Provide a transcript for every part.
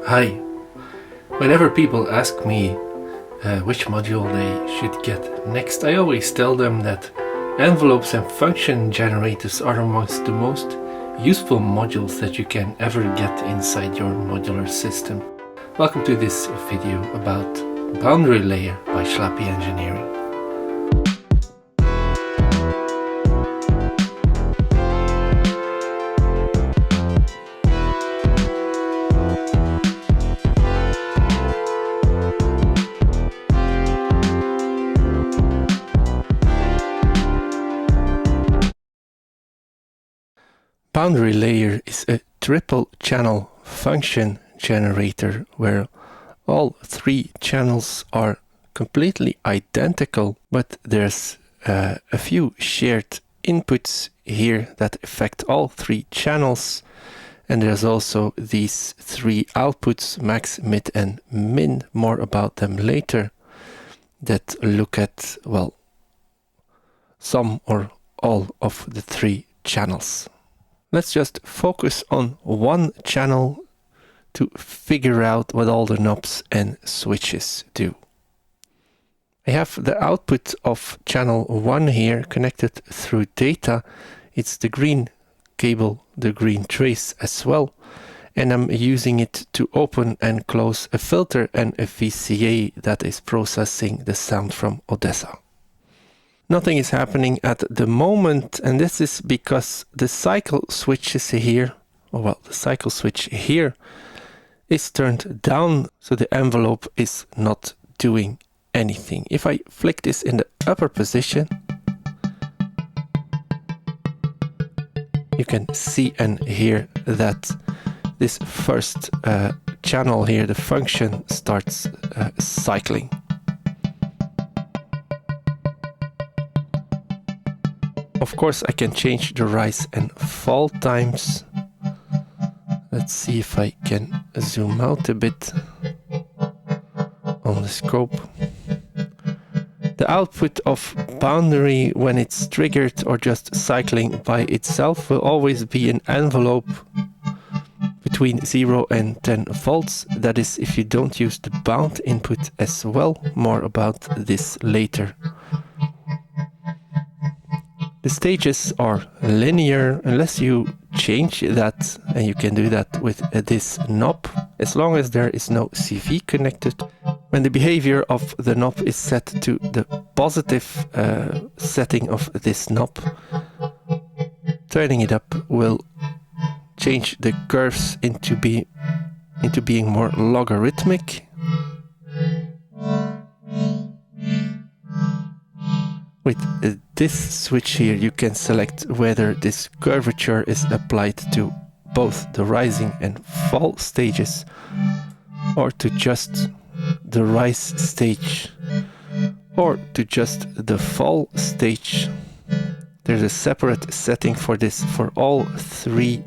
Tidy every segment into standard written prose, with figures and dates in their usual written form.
Hi. Whenever people ask me which module they should get next, I always tell them that envelopes and function generators are amongst the most useful modules that you can ever get inside your modular system. Welcome to this video about Boundary Layer by Schlappi Engineering. Boundary layer is a triple channel function generator where all three channels are completely identical, but there's a few shared inputs here that affect all three channels, and there's also these three outputs, max, mid and min, more about them later, that look at, well, some or all of the three channels. Let's just focus on one channel to figure out what all the knobs and switches do. I have the output of channel 1 here connected through data. It's the green cable, the green trace as well. And I'm using it to open and close a filter and a VCA that is processing the sound from Odessa. Nothing is happening at the moment, and this is because the cycle switches here, the cycle switch here is turned down, so the envelope is not doing anything. If I flick this in the upper position, you can see and hear that this first channel here, the function, starts cycling. Of course, I can change the rise and fall times. Let's see if I can zoom out a bit on the scope. The output of boundary, when it's triggered or just cycling by itself, will always be an envelope between 0 and 10 volts. That is if you don't use the bound input as well. More about this later. The stages are linear unless you change that, and you can do that with this knob, as long as there is no CV connected. When the behavior of the knob is set to the positive setting of this knob, turning it up will change the curves into being more logarithmic. With this switch here, you can select whether this curvature is applied to both the rising and fall stages, or to just the rise stage, or to just the fall stage. There's a separate setting for this for all three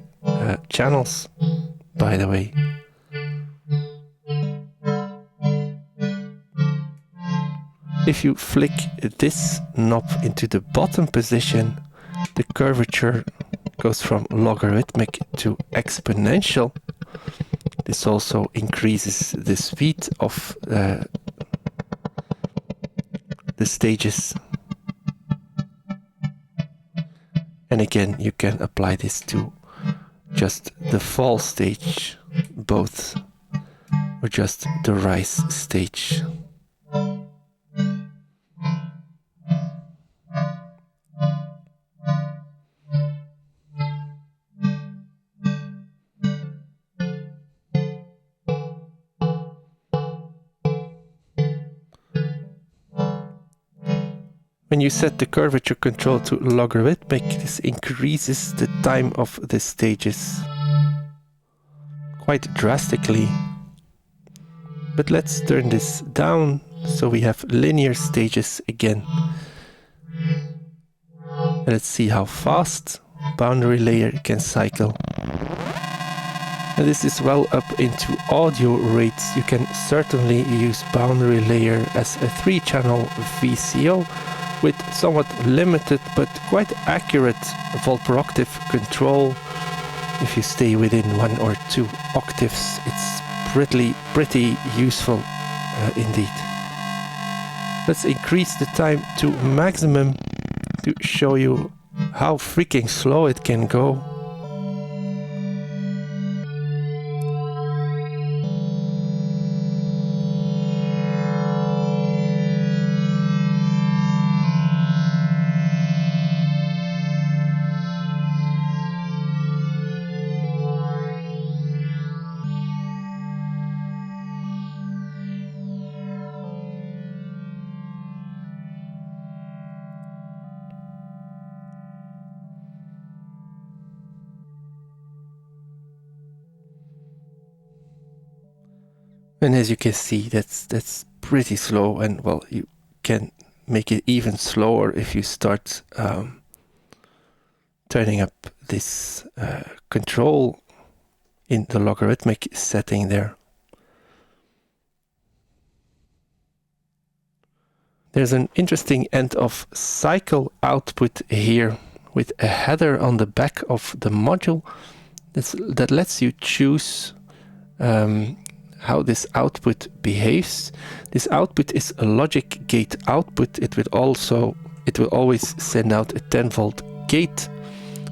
channels, by the way. If you flick this knob into the bottom position, the curvature goes from logarithmic to exponential. This also increases the speed of the stages. And again, you can apply this to just the fall stage, both, or just the rise stage. When you set the curvature control to logarithmic, this increases the time of the stages quite drastically. But let's turn this down so we have linear stages again. Let's see how fast Boundary Layer can cycle. And this is well up into audio rates. You can certainly use Boundary Layer as a 3-channel VCO with somewhat limited but quite accurate volt per octave control. If you stay within 1 or 2 octaves, it's pretty useful indeed. Let's increase the time to maximum to show you how freaking slow it can go. And as you can see, that's pretty slow, and well, you can make it even slower if you start turning up this control in the logarithmic setting there. There's an interesting end of cycle output here with a header on the back of the module that lets you choose how this output behaves. This output is a logic gate output. It will always send out a 10-volt gate,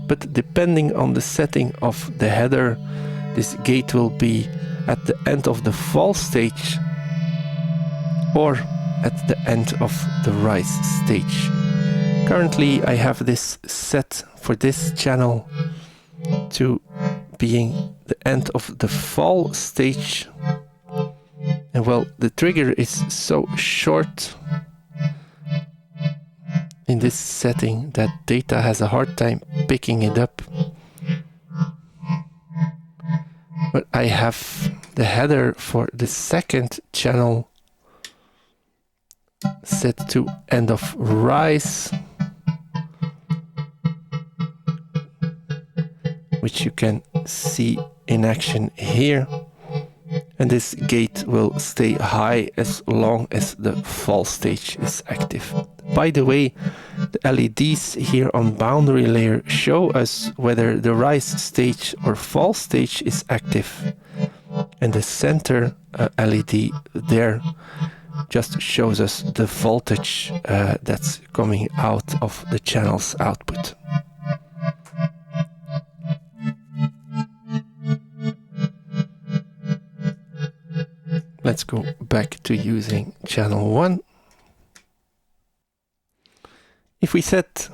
but depending on the setting of the header, this gate will be at the end of the fall stage or at the end of the rise stage. Currently I have this set for this channel to being the end of the fall stage. And well, the trigger is so short in this setting that data has a hard time picking it up. But I have the header for the second channel set to end of rise, which you can see in action here. And this gate will stay high as long as the fall stage is active. By the way, the LEDs here on boundary layer show us whether the rise stage or fall stage is active. And the center LED there just shows us the voltage that's coming out of the channel's output. Let's go back to using channel 1. If we set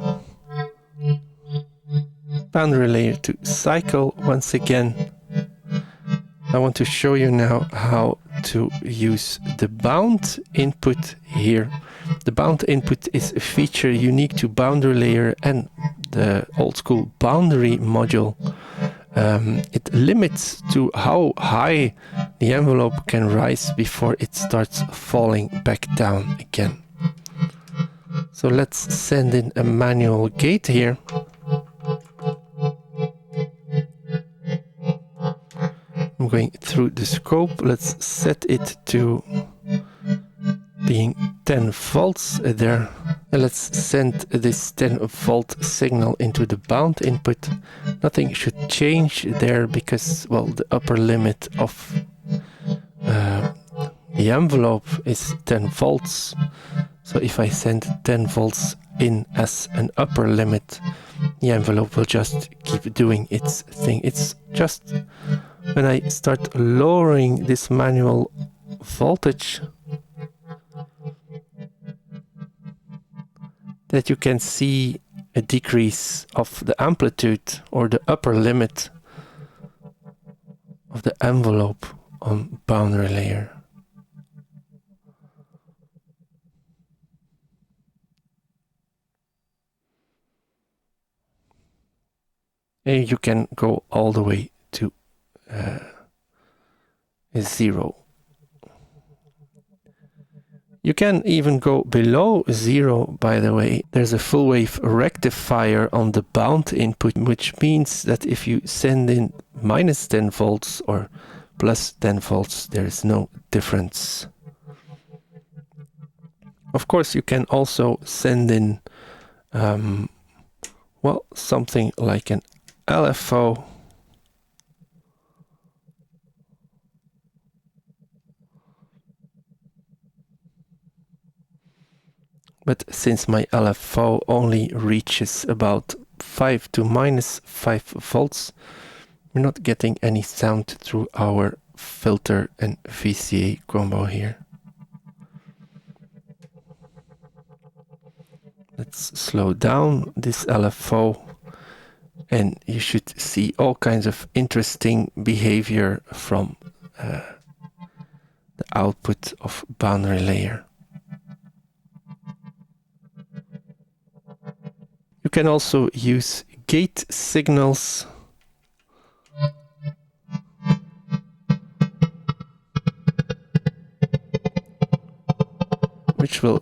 boundary layer to cycle once again, I want to show you now how to use the bound input here. The bound input is a feature unique to boundary layer and the old school boundary module. It limits to how high the envelope can rise before it starts falling back down again. So let's send in a manual gate here. I'm going through the scope. Let's set it to being 10 volts there. And let's send this 10 volt signal into the bound input. Nothing should change there because, well, the upper limit of the envelope is 10 volts. So if I send 10 volts in as an upper limit, the envelope will just keep doing its thing. It's just when I start lowering this manual voltage that you can see a decrease of the amplitude or the upper limit of the envelope on boundary layer. And you can go all the way to 0. You can even go below 0, by the way. There's a full wave rectifier on the bound input, which means that if you send in minus 10 volts or plus 10 volts, there is no difference. Of course, you can also send in, well, something like an LFO. But since my LFO only reaches about 5 to minus 5 volts, we're not getting any sound through our filter and VCA combo here. Let's slow down this LFO and you should see all kinds of interesting behavior from the output of boundary layer. You can also use gate signals which will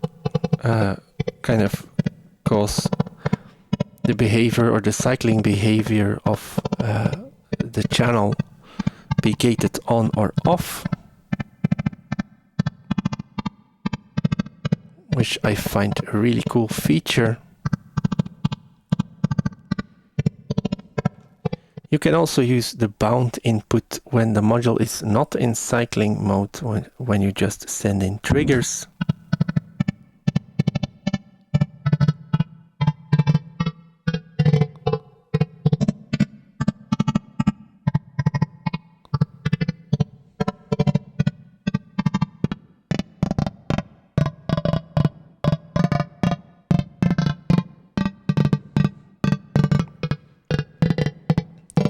kind of cause the behavior or the cycling behavior of the channel be gated on or off, which I find a really cool feature. You can also use the bound input when the module is not in cycling mode, when you just send in triggers.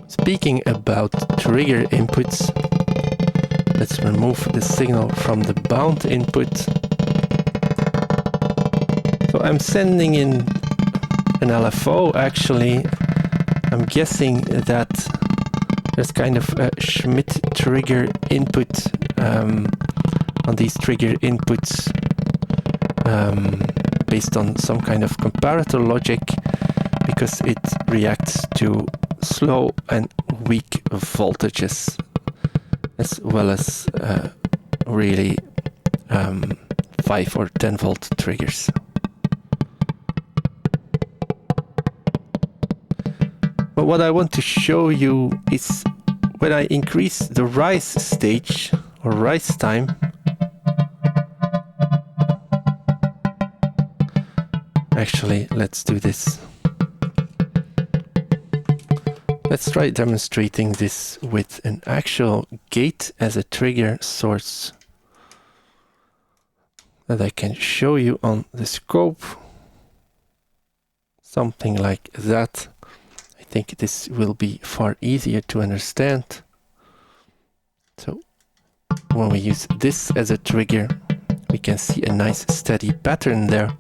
Speaking about trigger inputs, let's remove the signal from the bound input. So I'm sending in an LFO actually. I'm guessing that there's kind of a Schmidt trigger input on these trigger inputs based on some kind of comparator logic, because it reacts to slow and weak voltages as well as really 5 or 10 volt triggers. But what I want to show you is when I increase the rise stage or rise time, actually let's do this. Let's try demonstrating this with an actual gate as a trigger source that I can show you on the scope. Something like that. I think this will be far easier to understand. So when we use this as a trigger, we can see a nice steady pattern there.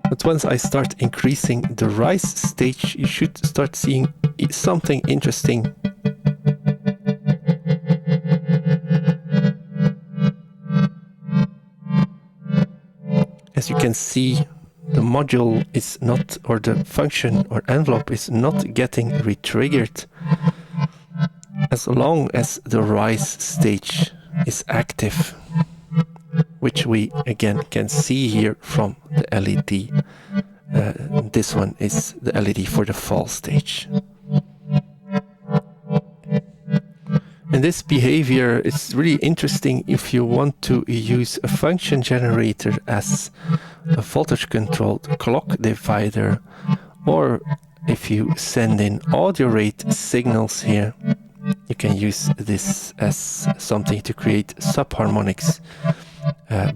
But once I start increasing the rise stage, you should start seeing something interesting. As you can see, the module is not, or the function or envelope is not getting re-triggered as long as the rise stage is active, which we again can see here from the LED. This one is the LED for the fall stage. And this behavior is really interesting if you want to use a function generator as a voltage controlled clock divider, or if you send in audio rate signals here, you can use this as something to create subharmonics.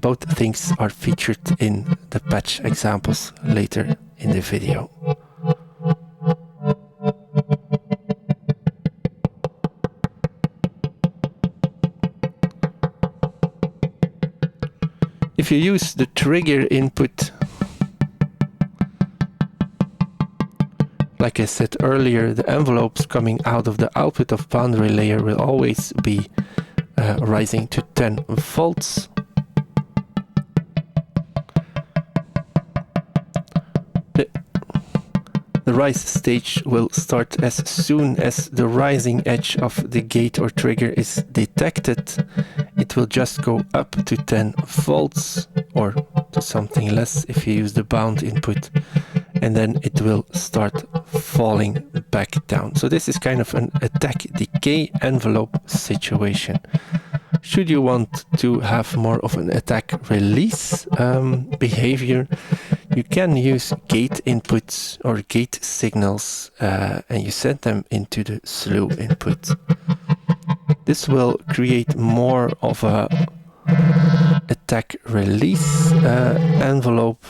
Both things are featured in the patch examples later in the video. If you use the trigger input, like I said earlier, the envelopes coming out of the output of boundary layer will always be rising to 10 volts. The rise stage will start as soon as the rising edge of the gate or trigger is detected. It will just go up to 10 volts or to something less if you use the bound input, and then it will start falling back down. So this is kind of an attack decay envelope situation. Should you want to have more of an attack release behavior, you can use gate inputs or gate signals and you send them into the slew input. This will create more of a attack release envelope.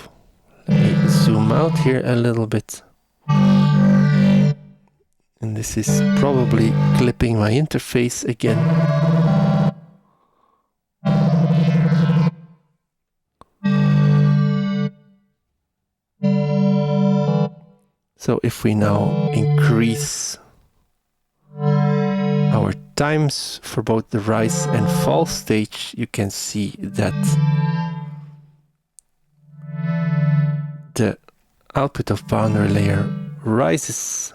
Let me zoom out here a little bit. And this is probably clipping my interface again. So if we now increase our times for both the rise and fall stage, you can see that the output of boundary layer rises.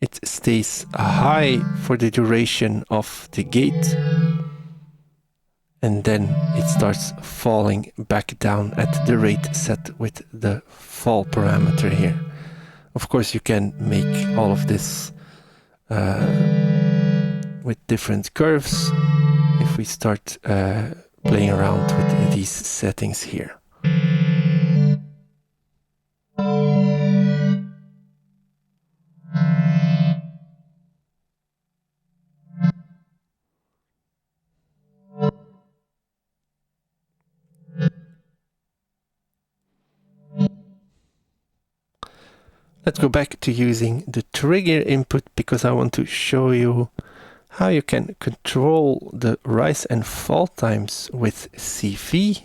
It stays high for the duration of the gate, and then it starts falling back down at the rate set with the fall parameter here. Of course, you can make all of this with different curves if we start playing around with these settings here. Let's go back to using the trigger input because I want to show you how you can control the rise and fall times with CV.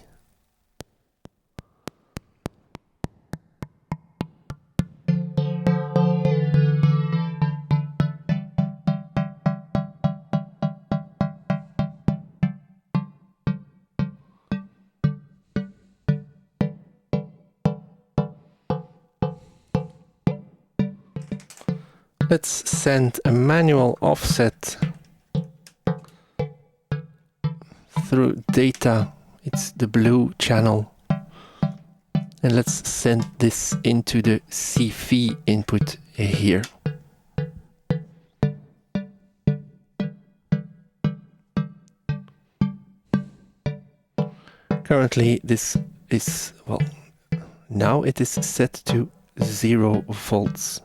Let's send a manual offset through data. It's the blue channel. And let's send this into the CV input here. Currently this is, well, now it is set to 0 volts.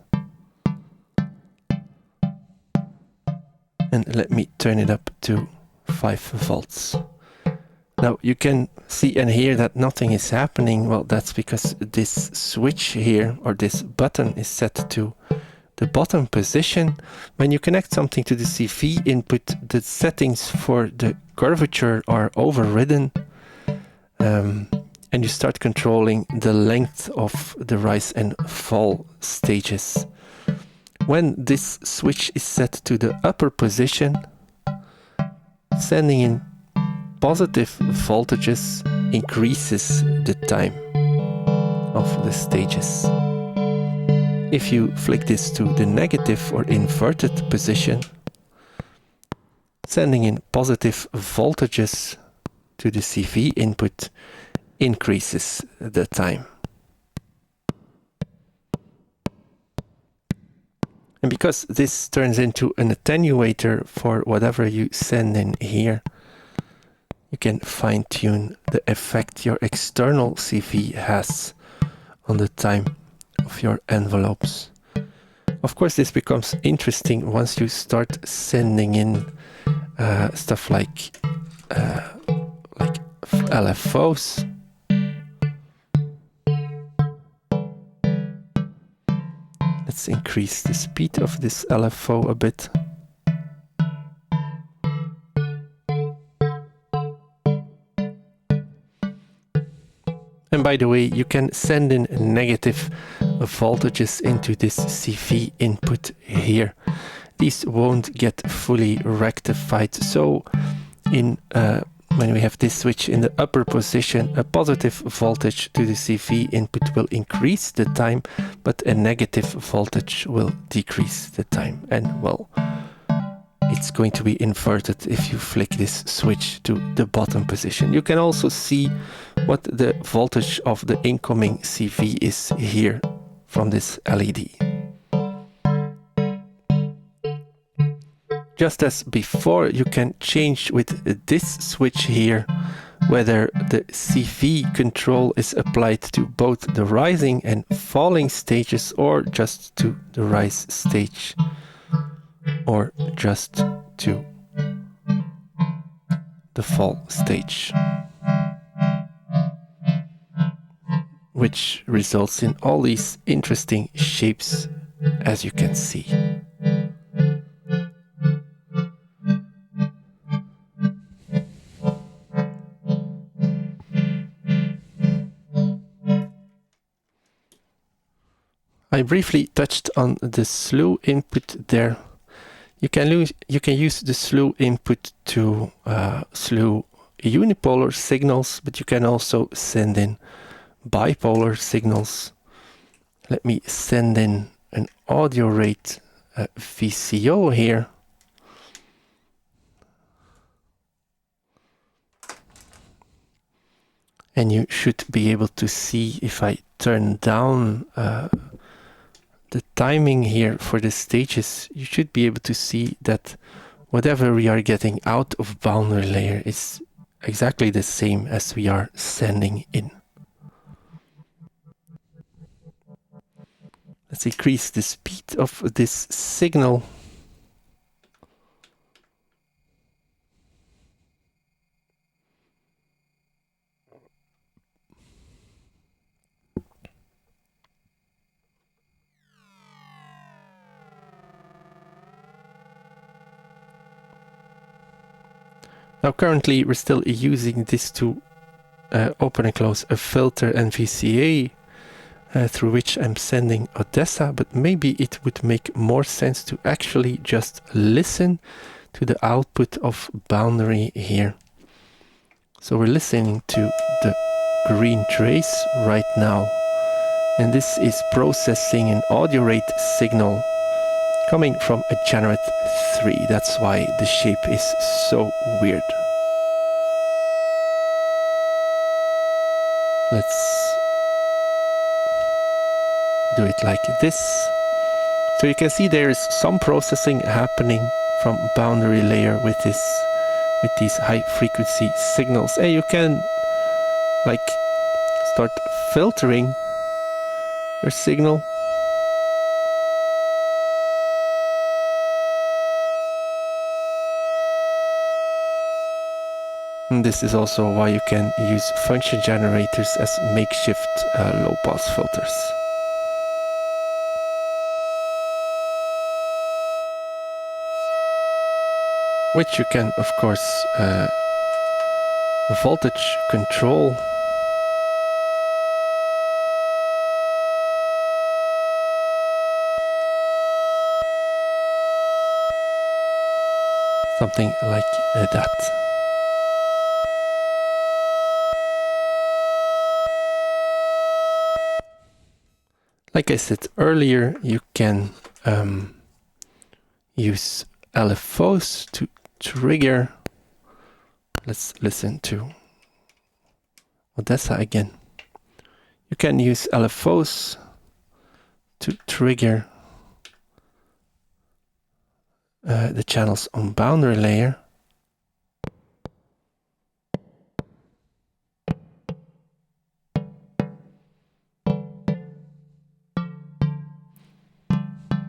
And let me turn it up to 5 volts. Now you can see and hear that nothing is happening. Well, that's because this switch here, or this button, is set to the bottom position. When you connect something to the CV input, the settings for the curvature are overridden. And you start controlling the length of the rise and fall stages. When this switch is set to the upper position, sending in positive voltages increases the time of the stages. If you flick this to the negative or inverted position, sending in positive voltages to the CV input increases the time. And because this turns into an attenuator for whatever you send in here, you can fine-tune the effect your external CV has on the time of your envelopes. Of course, this becomes interesting once you start sending in stuff like LFOs. Let's increase the speed of this LFO a bit. And by the way, you can send in negative voltages into this CV input here. These won't get fully rectified. So when we have this switch in the upper position, a positive voltage to the CV input will increase the time, but a negative voltage will decrease the time. And well, it's going to be inverted if you flick this switch to the bottom position. You can also see what the voltage of the incoming CV is here from this LED. Just as before, you can change with this switch here whether the CV control is applied to both the rising and falling stages, or just to the rise stage, or just to the fall stage, which results in all these interesting shapes, as you can see. I briefly touched on the slew input there. You can use the slew input to slew unipolar signals, but you can also send in bipolar signals. Let me send in an audio rate VCO here. And you should be able to see, if I turn down the timing here for the stages, you should be able to see that whatever we are getting out of boundary layer is exactly the same as we are sending in. Let's increase the speed of this signal. Now currently we're still using this to open and close a filter and VCA through which I'm sending Odessa, but maybe it would make more sense to actually just listen to the output of boundary here. So we're listening to the green trace right now, and this is processing an audio rate signal coming from a generate 3. That's why the shape is so weird. Let's do it like this. So you can see there is some processing happening from boundary layer with these high frequency signals, and you can like start filtering your signal. And this is also why you can use function generators as makeshift low-pass filters. Which you can, of course, voltage control. Something like that. Like I said earlier, you can use LFOs to trigger. Let's listen to Odessa again. You can use LFOs to trigger the channels on boundary layer.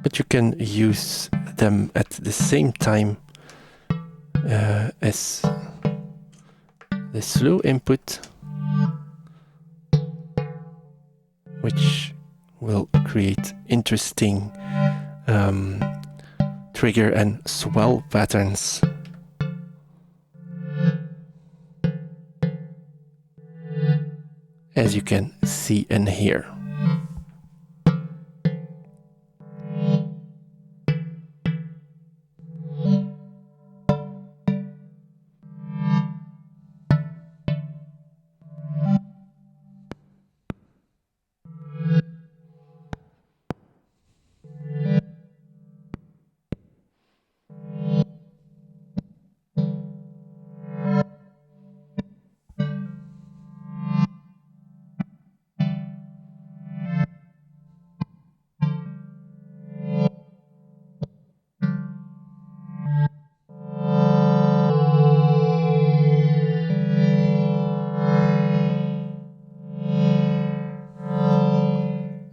But you can use them at the same time as the slew input, which will create interesting trigger and swell patterns. As you can see and hear.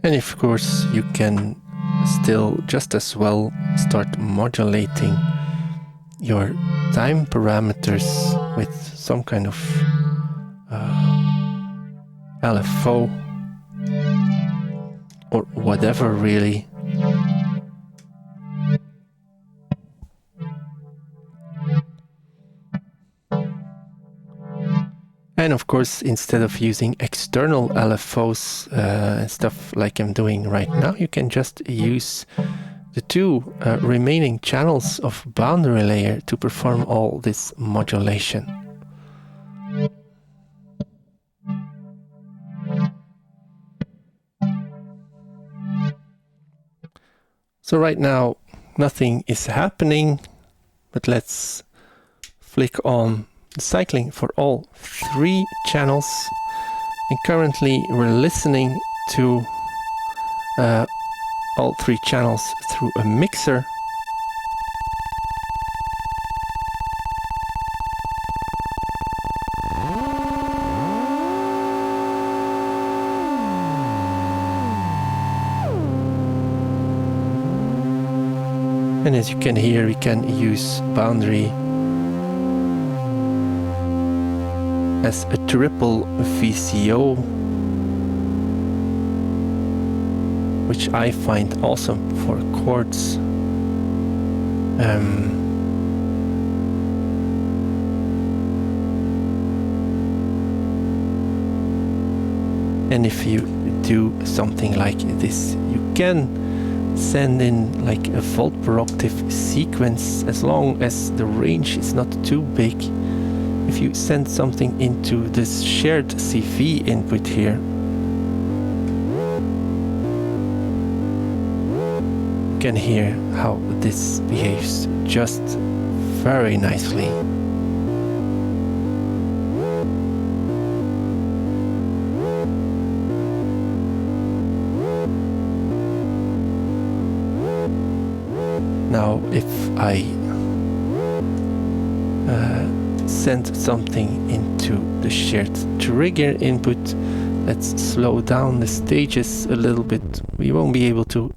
And of course you can still just as well start modulating your time parameters with some kind of LFO or whatever really. And of course, instead of using external LFOs and stuff like I'm doing right now, you can just use the two remaining channels of boundary layer to perform all this modulation. So right now nothing is happening, but let's flick on the cycling for all three channels, and currently we're listening to all three channels through a mixer. And as you can hear, we can use boundary as a triple VCO, which I find awesome for chords. And if you do something like this, you can send in like a volt per octave sequence as long as the range is not too big. If you send something into this shared CV input here, you can hear how this behaves just very nicely. Now if I send something into the shared trigger input, let's slow down the stages a little bit. We won't be able to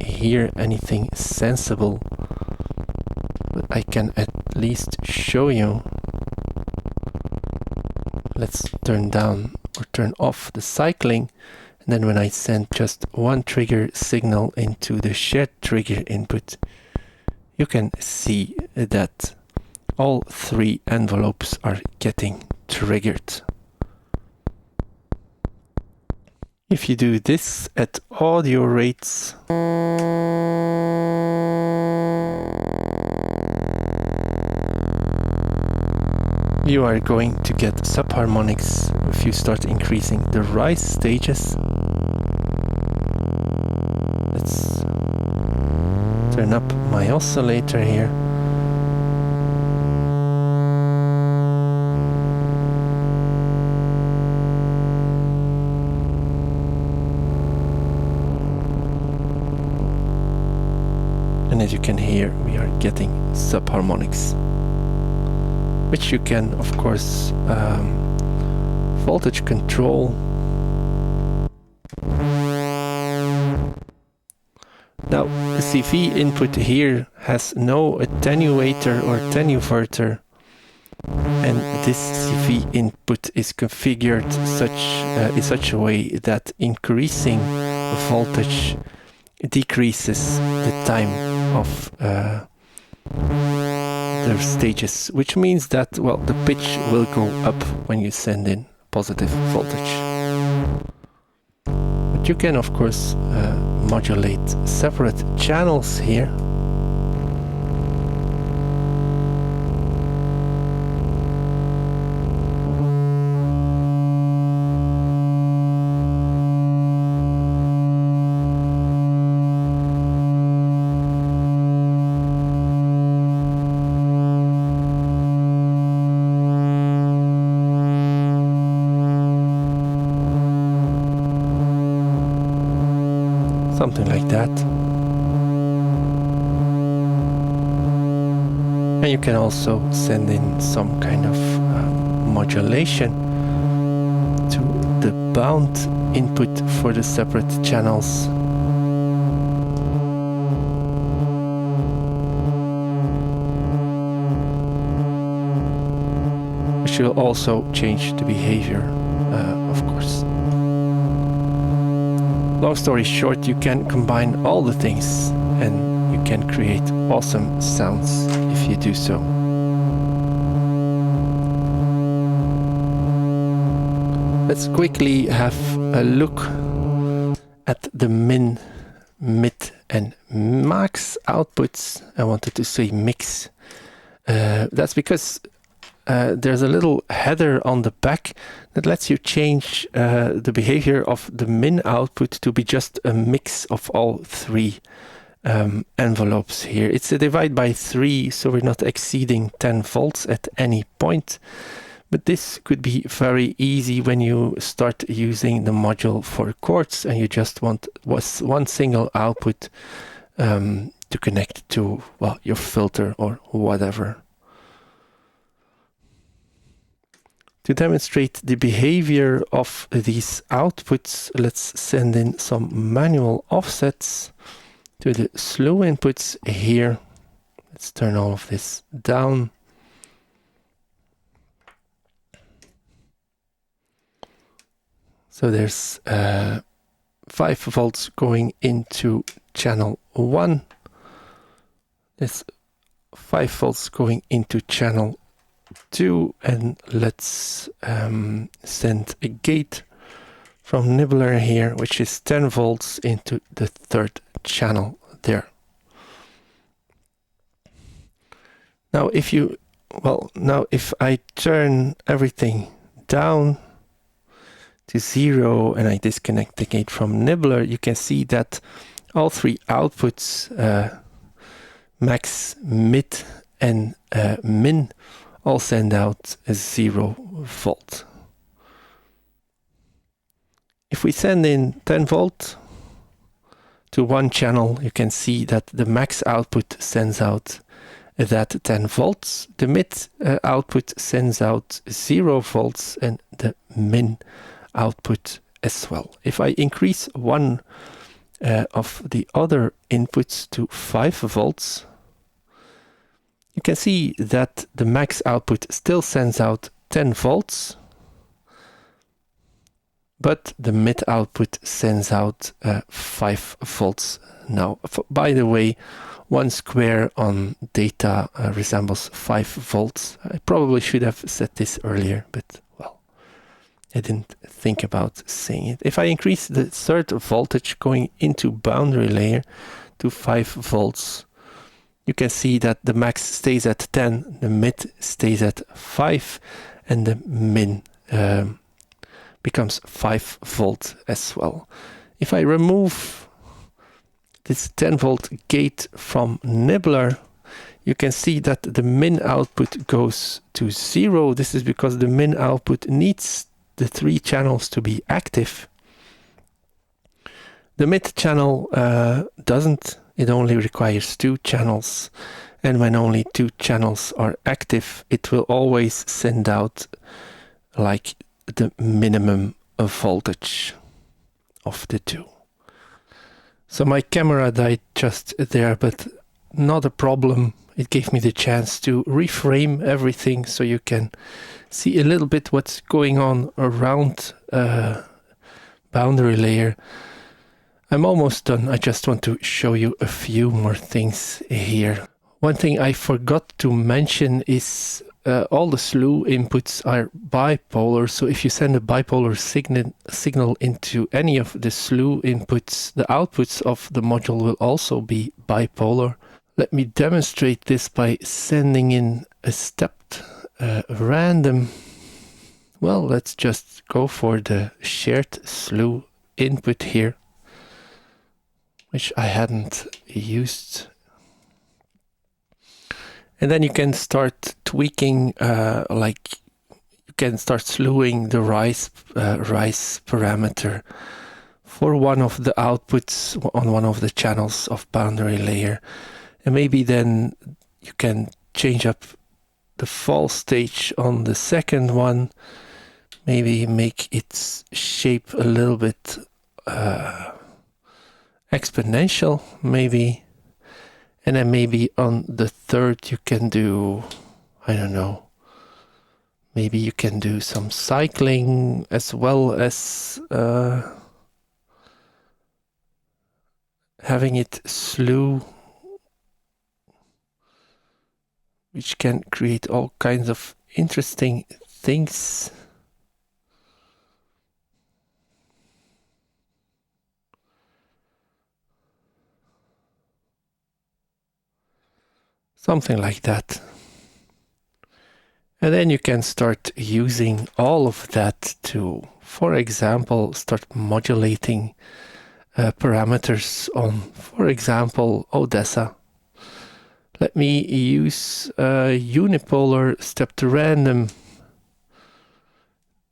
hear anything sensible, but I can at least show you. Let's turn down or turn off the cycling, and then when I send just one trigger signal into the shared trigger input, you can see that all three envelopes are getting triggered. If you do this at audio rates, you are going to get subharmonics if you start increasing the rise stages. Let's turn up my oscillator here. And as you can hear, we are getting subharmonics, which you can, of course, voltage control. Now, the CV input here has no attenuator or attenuverter, and this CV input is configured in such a way that increasing the voltage decreases the time of the stages, which means that, well, the pitch will go up when you send in positive voltage. But you can, of course, modulate separate channels here. Something like that. And you can also send in some kind of modulation to the bound input for the separate channels. Which will also change the behavior, of course. Long story short, you can combine all the things and you can create awesome sounds if you do so. Let's quickly have a look at the min, mid and max outputs. I wanted to say mix. That's because there's a little header on the back that lets you change the behavior of the min output to be just a mix of all three envelopes here. It's a divide by 3, so we're not exceeding 10 volts at any point. But this could be very easy when you start using the module for chords and you just want one single output to connect to, well, your filter or whatever. To demonstrate the behavior of these outputs, let's send in some manual offsets to the slew inputs here. Let's turn all of this down. So there's 5 volts going into channel 1. There's 5 volts going into channel 2, and let's send a gate from Nibbler here, which is 10 volts into the 3rd channel there. Now if I turn everything down to 0 and I disconnect the gate from Nibbler, you can see that all 3 outputs, max, mid and min, all send out a 0 volt. If we send in 10 volt to one channel, you can see that the max output sends out that 10 volts, the mid output sends out 0 volts, and the min output as well. If I increase one of the other inputs to 5 volts, you can see that the max output still sends out 10 volts, but the mid output sends out 5 volts now. By the way, 1 square on data resembles 5 volts. I probably should have said this earlier, but well, I didn't think about saying it. If I increase the 3rd voltage going into boundary layer to 5 volts, you can see that the max stays at 10, the mid stays at 5, and the min becomes 5 volt as well. If I remove this 10 volt gate from Nibbler, you can see that the min output goes to 0. This is because the min output needs the 3 channels to be active. The mid channel doesn't. It only requires 2 channels, and when only 2 channels are active, it will always send out like the minimum voltage of the 2. So my camera died just there, but not a problem. It gave me the chance to reframe everything so you can see a little bit what's going on around boundary layer. I'm almost done. I just want to show you a few more things here. One thing I forgot to mention is all the slew inputs are bipolar. So if you send a bipolar signal into any of the slew inputs, the outputs of the module will also be bipolar. Let me demonstrate this by sending in a stepped random. Well, let's just go for the shared slew input here, which I hadn't used. And then you can start tweaking, like you can start slewing the rise parameter for one of the outputs on one of the channels of boundary layer. And maybe then you can change up the fall stage on the second one. maybe make its shape a little bit exponential, maybe. And then maybe on the third you can do, I don't know, maybe you can do some cycling as well as having it slew, which can create all kinds of interesting things. Something like that. And then you can start using all of that to, for example, start modulating parameters on, for example, Odessa. Let me use unipolar step to random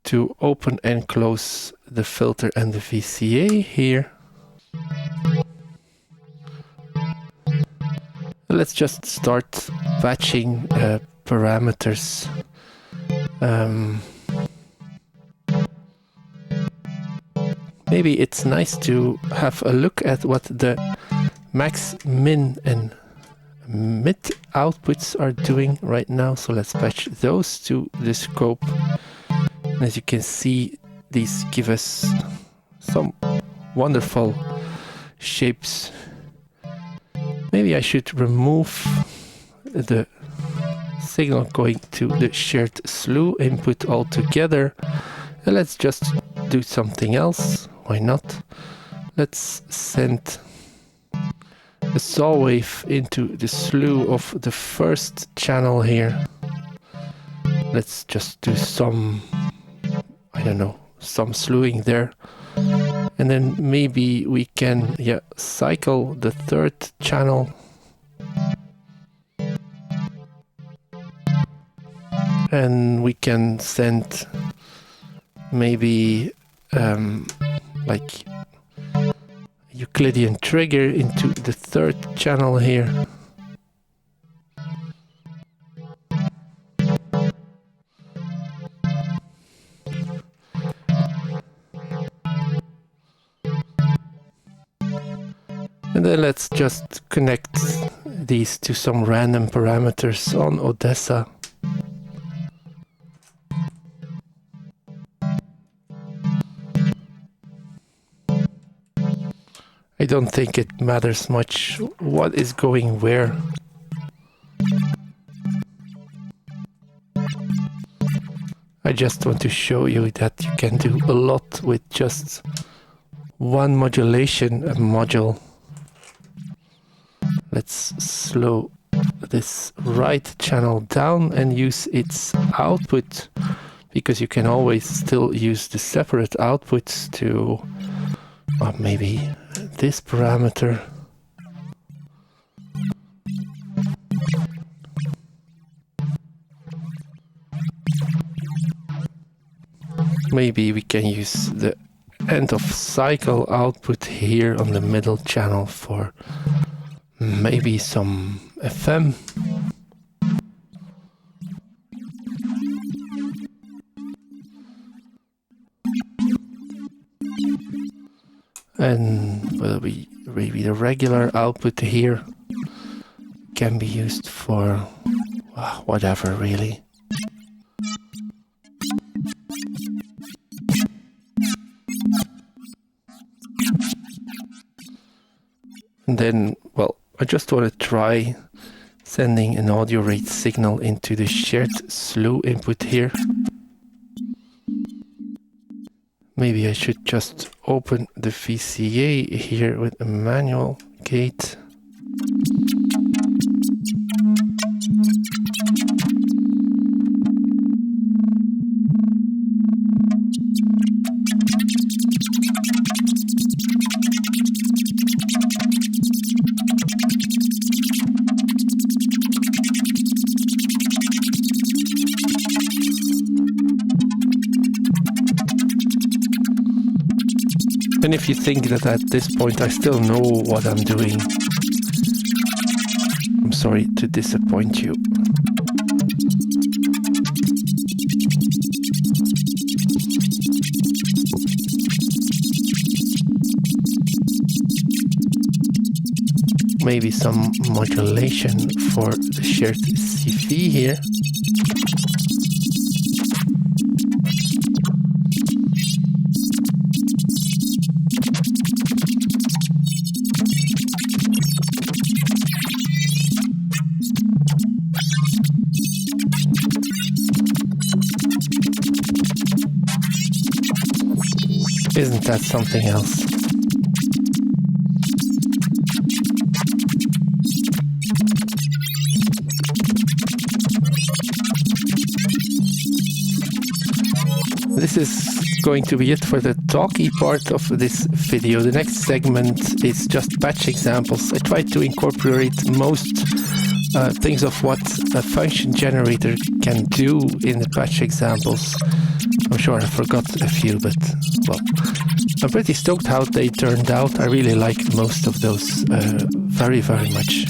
to open and close the filter and the VCA here. Let's just start batching parameters. Maybe it's nice to have a look at what the max, min, and mid outputs are doing right now. So let's patch those to the scope. And as you can see, these give us some wonderful shapes. Maybe I should remove the signal going to the shared slew input altogether. And let's just do something else. Why not? Let's send a saw wave into the slew of the first channel here. Let's just do some, I don't know, some slewing there. And then maybe we can cycle the third channel. And we can send maybe like Euclidean trigger into the third channel here. And then let's just connect these to some random parameters on Odessa. I don't think it matters much what is going where. I just want to show you that you can do a lot with just one modulation module. Let's slow this right channel down and use its output, because you can always still use the separate outputs to maybe this parameter. Maybe we can use the end of cycle output here on the middle channel for maybe some FM. And maybe the regular output here can be used for whatever, really. And then, I just want to try sending an audio rate signal into the shared slew input here. Maybe I should just open the VCA here with a manual gate. And if you think that at this point I still know what I'm doing, I'm sorry to disappoint you. Maybe some modulation for the shared CV here. Isn't that something else? This is going to be it for the talky part of this video. The next segment is just patch examples. I tried to incorporate most things of what a function generator can do in the patch examples. I'm sure I forgot a few, but well, I'm pretty stoked how they turned out. I really like most of those very, very much.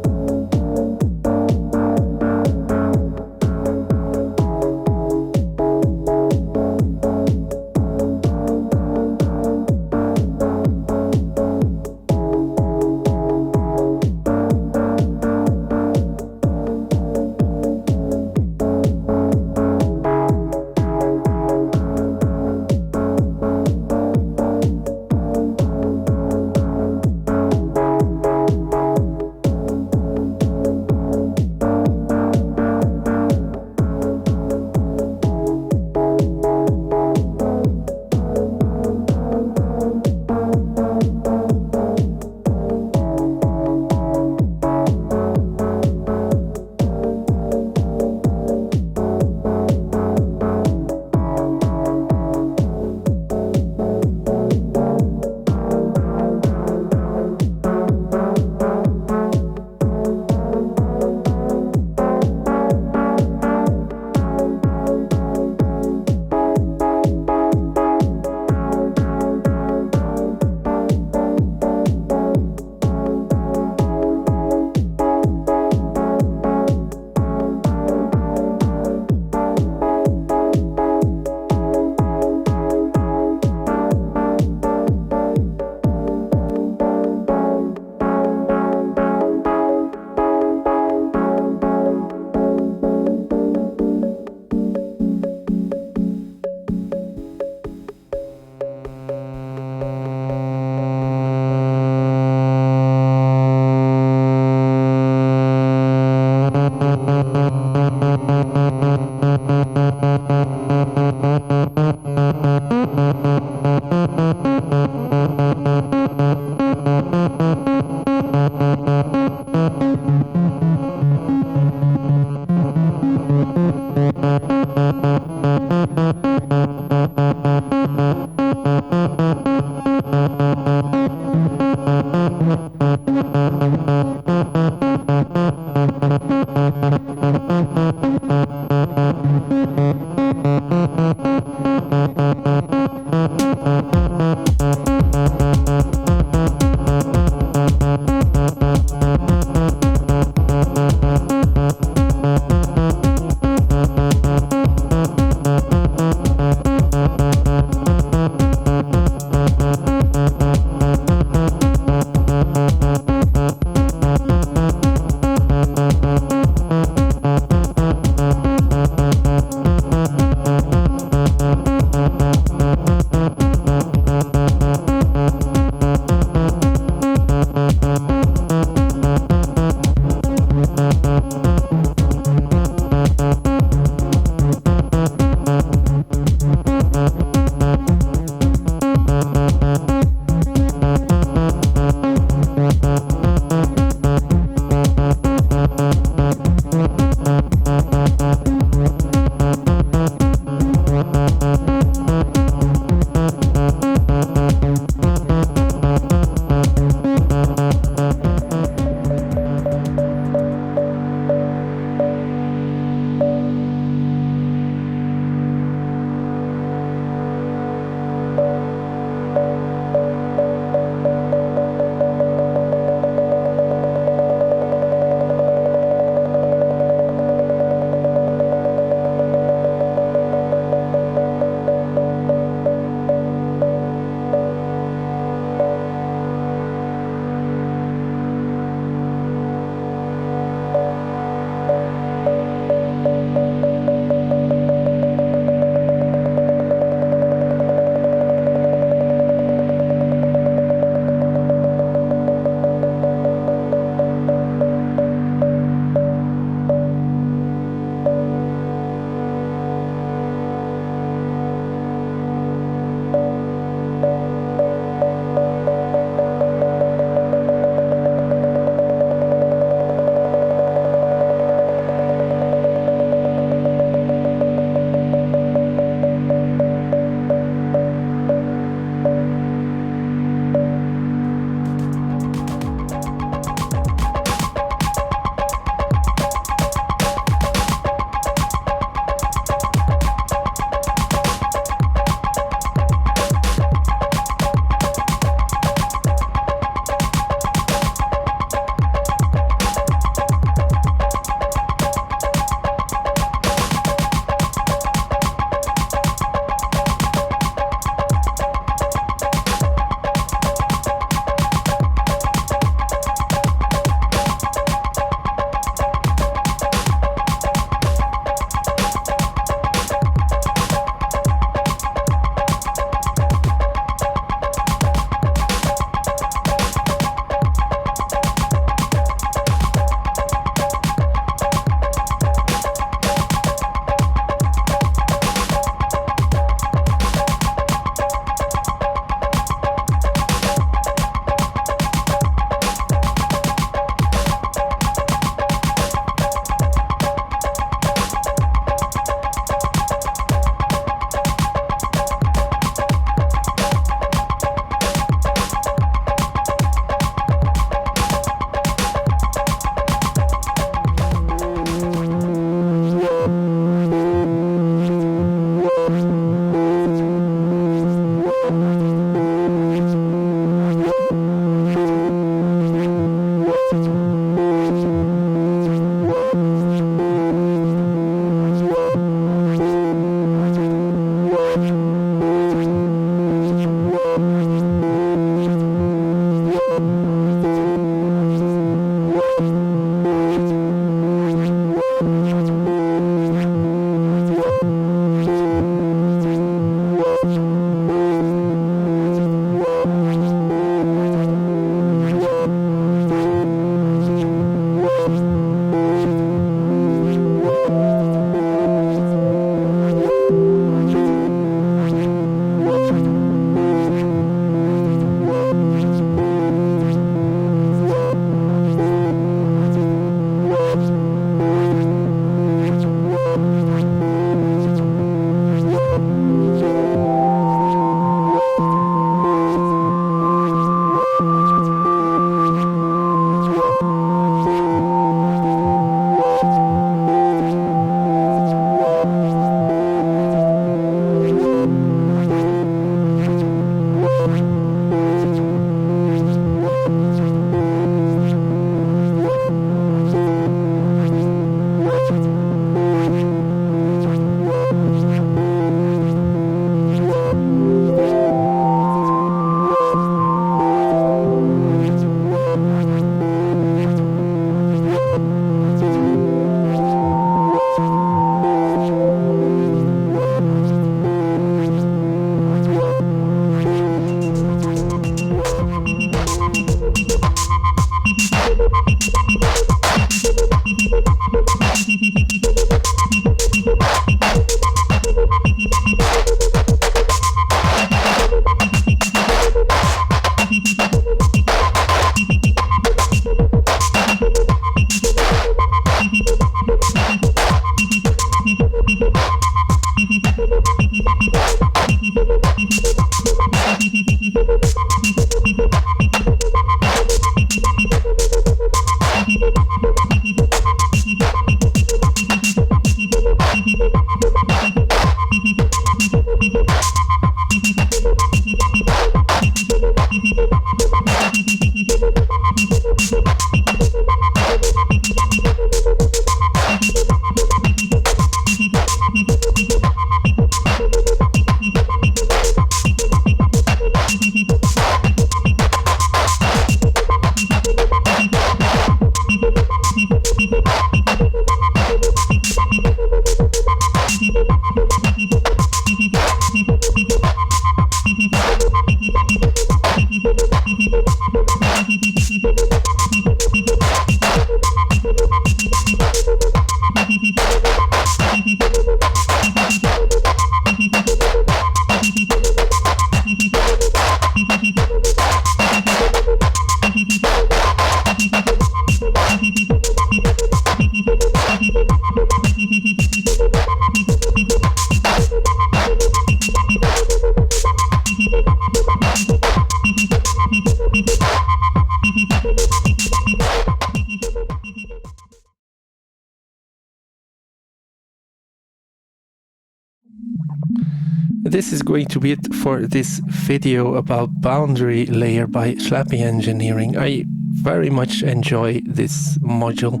This is going to be it for this video about Boundary Layer by Schlappi Engineering. I very much enjoy this module.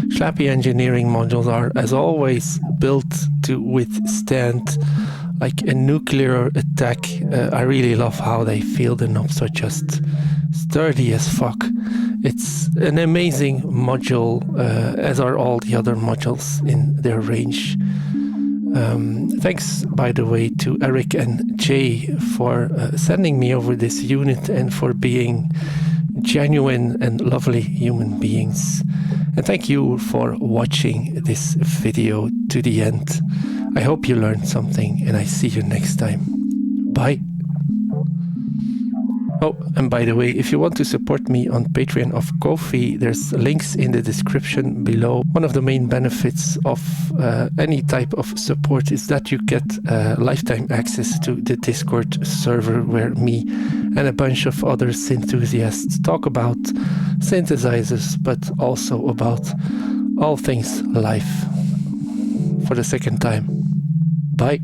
Schlappi Engineering modules are, as always, built to withstand like a nuclear attack. I really love how they feel. The knobs are just sturdy as fuck. It's an amazing module, as are all the other modules in their range. Thanks, by the way, to Eric and Jay for sending me over this unit and for being genuine and lovely human beings. And thank you for watching this video to the end. I hope you learned something, and I see you next time. Bye. Oh, and by the way, if you want to support me on Patreon or Ko-fi, there's links in the description below. One of the main benefits of any type of support is that you get lifetime access to the Discord server where me and a bunch of other enthusiasts talk about synthesizers, but also about all things life for the second time. Bye.